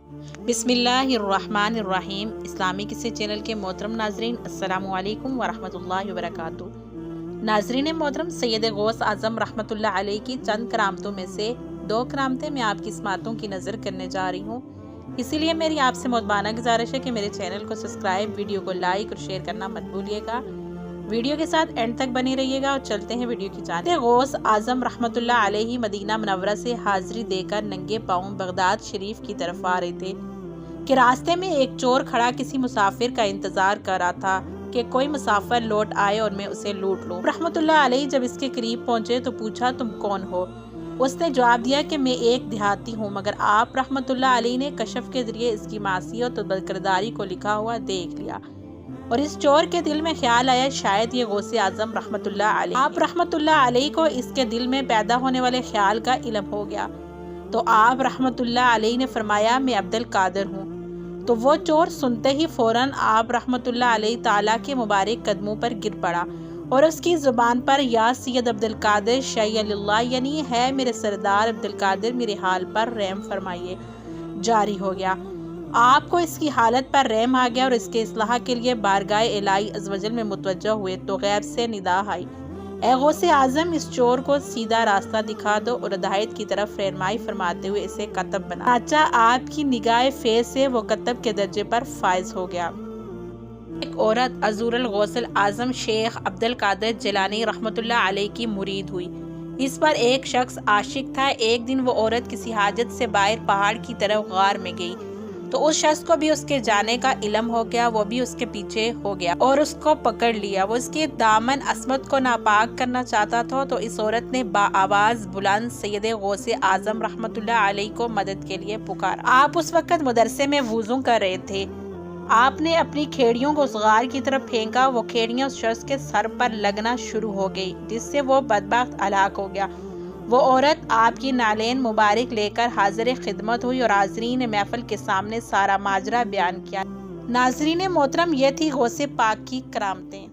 बिस्मिल्लाहिर्रहमानिर्रहीम। इस्लामी किस्से चैनल के मोहतरम नाजरीन, अस्सलामु अलैकुम वरहमतुल्लाहि वबरकातुहू। नाजरीन मोहतरम, सैयद गौस आज़म रहमतुल्लाह अलैह की चंद करामतों में से 2 करामतें मैं आपकी समातों की नज़र करने जा रही हूँ। इसीलिए मेरी आपसे मोहब्बाना गुजारिश है कि मेरे चैनल को सब्सक्राइब, वीडियो को लाइक और शेयर करना मत भूलिएगा। वीडियो के साथ एंड तक बने रहिएगा और चलते हैं वीडियो की जानिब। गौस आज़म रहमतुल्लाह अलैह मदीना मुनव्वरा से हाजिरी देकर नंगे पाँव बगदाद शरीफ की तरफ आ रहे थे कि रास्ते में एक चोर खड़ा किसी मुसाफिर का इंतजार कर रहा था कि कोई मुसाफिर लौट आए और मैं उसे लूट लूं। रहमतुल्लाह अलैह जब इसके करीब पहुंचे तो पूछा, तुम कौन हो? उसने जवाब दिया कि मैं एक देहाती हूँ, मगर आप रहमतुल्लाह अलैह ने कशफ के जरिए इसकी मासियत और बदकिरदारी को लिखा हुआ देख लिया और इस चोर के दिल में ख्याल आया शायद ये गौसे आज़म रहमतुल्लाह अलैह। आप रहमतुल्लाह अलैह को इसके दिल में पैदा होने वाले ख्याल का इल्म हो गया तो आप रहमतुल्लाह अलैह ने फरमाया, मैं अब्दुल कादिर हूँ। तो वो चोर सुनते ही फौरन आप रहमतुल्लाह अलैह ताला के मुबारक कदमों पर गिर पड़ा और उसकी ज़ुबान पर या सैयद अब्दुल कादिर शैय्यल्लाह यानी है मेरे सरदार अब्दुल कादिर, मेरे हाल पर रहम फरमाइए जारी हो गया। आपको इसकी हालत पर रहम आ गया और इसके इस्लाह के लिए बारगाह इलाही अज़्ज़वजल में मुतवज्जह हुए तो गैब से निदा आई, ए गौसे आज़म, इस चोर को सीधा रास्ता दिखा दो और हिदायत की तरफ रहनुमाई फरमाते हुए इसे कतब बना। अच्छा, आपकी निगाह फेज से वो कतब के दर्जे पर फायज हो गया। एक औरत अज़ूरुल गौसल आज़म शेख अब्दुल कादिर जिलानी रहमतुल्लाह अलैह की मुरीद हुई। इस पर एक शख्स आशिक था। एक दिन वो औरत किसी हाजत से बाहर पहाड़ की तरफ गार में गई तो उस शख्स को भी उसके जाने का इल्म हो गया। वो भी उसके पीछे हो गया और उसको पकड़ लिया। वो उसके दामन अस्मत को नापाक करना चाहता था तो इस औरत ने बाआवाज बुलंद सैयद गौसे आज़म रहमतुल्लाह अलैह को मदद के लिए पुकारा। आप उस वक्त मदरसे में वुज़ू कर रहे थे। आपने अपनी खेड़ियों को उस गार की तरफ फेंका। वो खेड़ियां उस शख्स के सर पर लगना शुरू हो गई जिससे वो बदबख्त हलाक हो गया। वो औरत आपकी नालेन मुबारक लेकर हाजिर खिदमत हुई और हाजरीन महफिल के सामने सारा माजरा बयान किया। नाजरीन मोहतरम, ये थी गौसे पाक की करामतें।